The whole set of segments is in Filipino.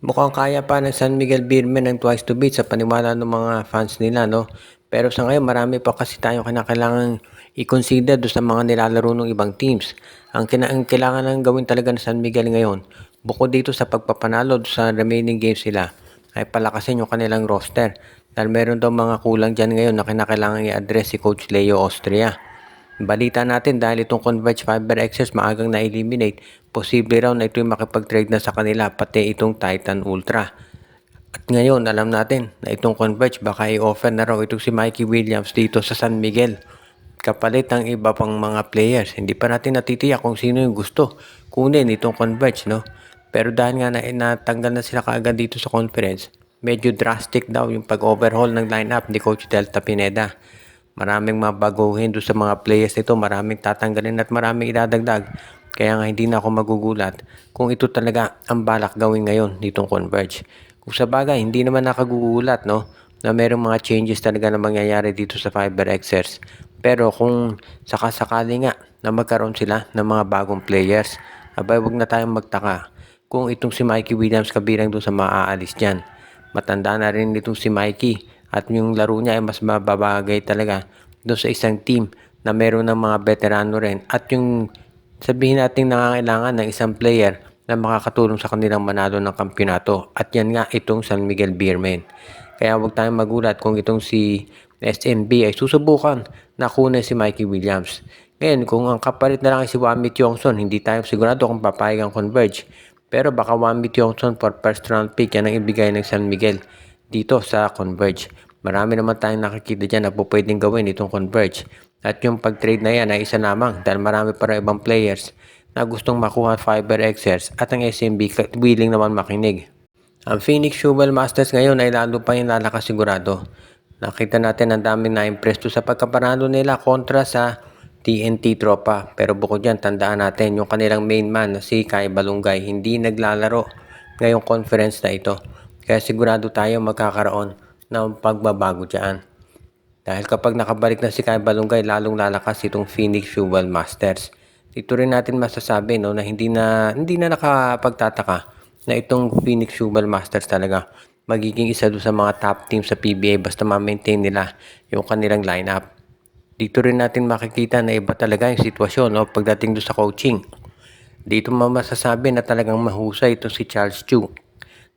Mukhang kaya pa ng San Miguel Beermen ng Twice to Beat sa paniwala ng mga fans nila, no? Pero sa ngayon, marami pa kasi tayong kinakailangan i-consider do sa mga nilalaro ng ibang teams. Ang kailangan lang gawin talaga ng San Miguel ngayon, bukod dito sa pagpapanalo sa remaining games sila, ay palakasin yung kanilang roster. Dahil meron daw mga kulang dyan ngayon na kinakailangan i-address si Coach Leo Austria. Balita natin dahil itong Converge Fiber Excess maagang na-eliminate, posible raw na ito'y makipag-trade na sa kanila pati itong Titan Ultra. At ngayon alam natin na itong Converge baka i-offer na raw itong si Mikey Williams dito sa San Miguel kapalit ng iba pang mga players. Hindi pa natin natitiyak kung sino yung gusto kunin itong Converge, no? Pero dahil nga natanggal na sila kaagad dito sa conference, medyo drastic daw yung pag-overhaul ng lineup ni Coach Delta Pineda. Maraming mabaguhin doon sa mga players nito, maraming tatanggalin at maraming idadagdag. Kaya nga hindi na ako magugulat kung ito talaga ang balak gawin ngayon nitong Converge. Kung sa bagay, hindi naman nakagugulat, no, na merong mga changes talaga na mangyayari dito sa Fiber Xers. Pero kung sakasakali nga na magkaroon sila ng mga bagong players, abay wag na tayong magtaka kung itong si Mikey Williams kabilang doon sa maaalis dyan. Matanda na rin itong si Mikey at yung laro niya ay mas mababagay talaga doon sa isang team na meron ng mga veterano rin at yung sabihin natin nangangailangan ng isang player na makakatulong sa kanilang manalo ng kampyonato at yan nga itong San Miguel Beermen. Kaya huwag tayong magulat kung itong si SMB ay susubukan na kunin si Mikey Williams. Ngayon, kung ang kapalit na lang ay si Wamit Yongson, hindi tayo sigurado kung papayag ang Converge. Pero baka Wamit Yongson for first round pick yan ang ibigay ng San Miguel dito sa Converge. Marami naman tayong nakikita dyan na po pwedeng gawin itong Converge. At yung pag-trade na yan ay isa lamang dahil marami pa rin ibang players na gustong makuha Fiber Xers at ang SMB willing naman makinig. Ang Phoenix Jewel Masters ngayon ay lalo pa yung lalakas sigurado. Nakita natin ang daming na-impress sa pagkapanalo nila kontra sa TNT Tropa. Pero bukod dyan, tandaan natin yung kanilang main man na si Kai Balungay hindi naglalaro ngayong conference na ito. Kaya sigurado tayo magkakaroon ng pagbabago dyan. Dahil kapag nakabalik na si Kai Balungay, lalong lalakas itong Phoenix Jewel Masters. Dito rin natin masasabi, no, na hindi na nakapagtataka na itong Phoenix Jewel Masters talaga magiging isa doon sa mga top team sa PBA basta ma-maintain nila yung kanilang lineup. Dito rin natin makikita na iba talaga yung sitwasyon, no, pagdating doon sa coaching. Dito masasabi na talagang mahusay itong si Charles Chu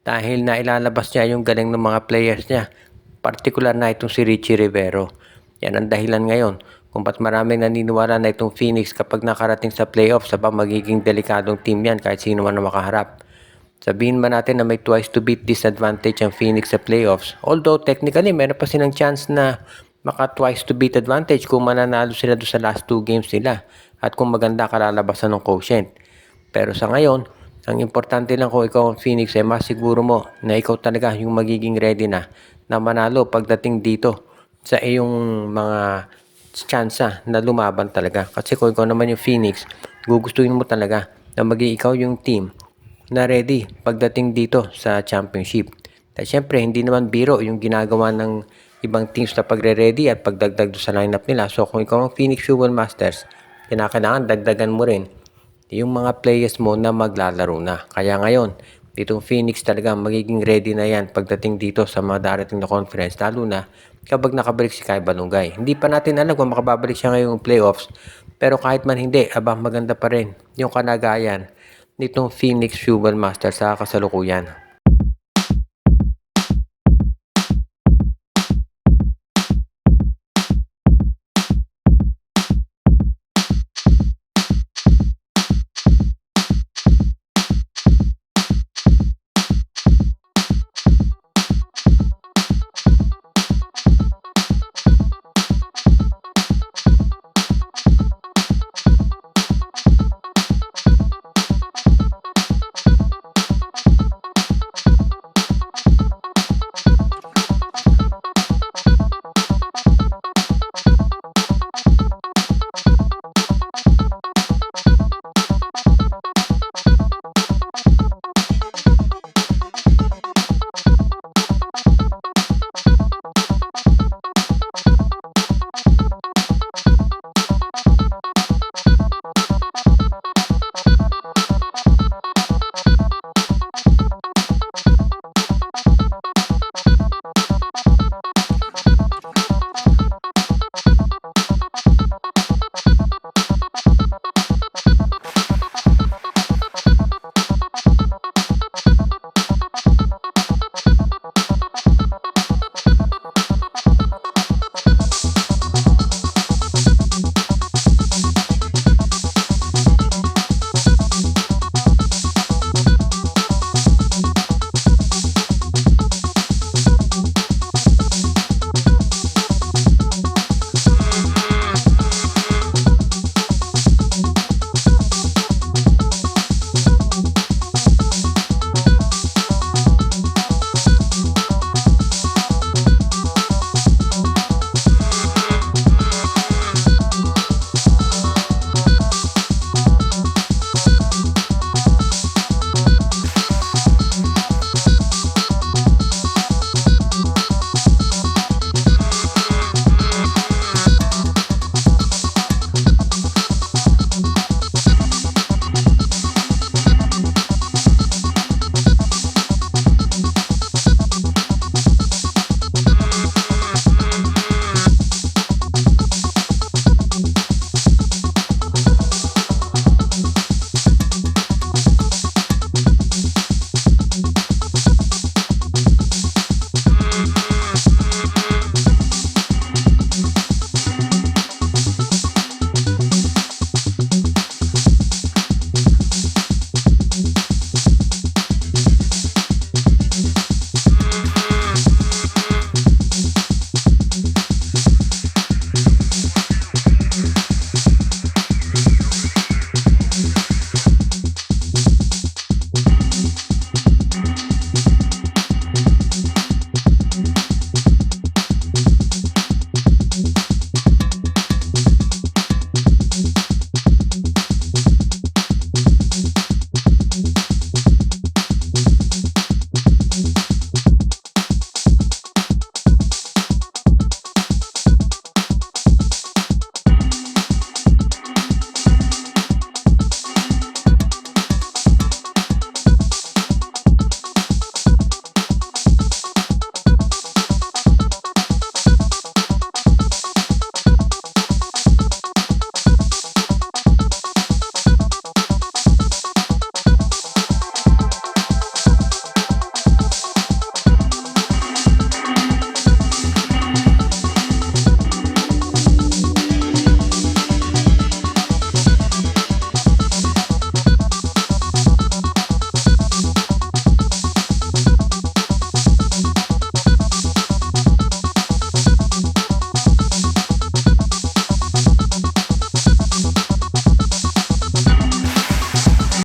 dahil nailalabas niya yung galing ng mga players niya, partikular na itong si Richie Rivero. Yan ang dahilan ngayon kung ba't maraming naniniwala na itong Phoenix kapag nakarating sa playoffs magiging delikadong team yan kahit sino man na makaharap. Sabihin man natin na may twice to beat disadvantage ang Phoenix sa playoffs. Although technically meron pa silang chance na maka twice to beat advantage kung mananalo sila doon sa last 2 games nila at kung maganda kalalabasan ng quotient. Pero sa ngayon, ang importante lang kung ikaw ang Phoenix ay masiguro mo na ikaw talaga yung magiging ready na manalo pagdating dito sa iyong mga tsansa na lumaban talaga. Kasi kung ikaw naman yung Phoenix, gugustuhin mo talaga na maging ikaw yung team na ready pagdating dito sa championship. At syempre, hindi naman biro yung ginagawa ng ibang teams na pagre-ready at pagdagdag sa lineup nila. So kung ikaw ang Phoenix Jewel Masters, kinakailangan dagdagan mo rin yung mga players mo na maglalaro na. Kaya ngayon, ditong Phoenix talaga magiging ready na yan pagdating dito sa mga darating na conference, lalo na kapag nakabalik si Kai Balungay. Hindi pa natin alam kung makababalik siya ngayong playoffs, pero kahit man hindi, maganda pa rin yung kalagayan nitong Phoenix Jewel Masters sa kasalukuyan.